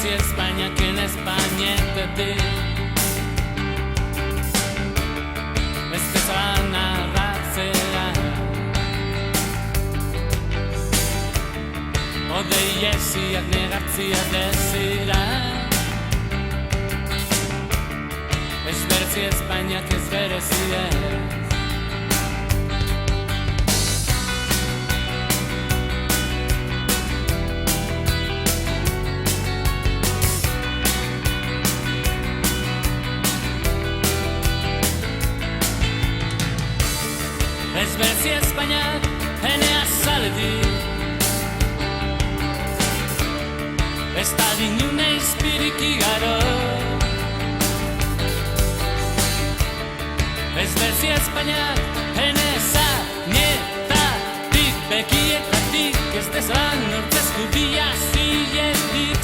berezia Espainiak en Espainetetik ez bezala narratzea Odei esiak negartzia dezira ez berezia Espainiak ez berezia Ez berezia Espainiak ene azaletik ez da dinune izpirik igaro Ez berezia Espainiak ene zainetatik bekietatik ez dezalan nortzezku bila ziletik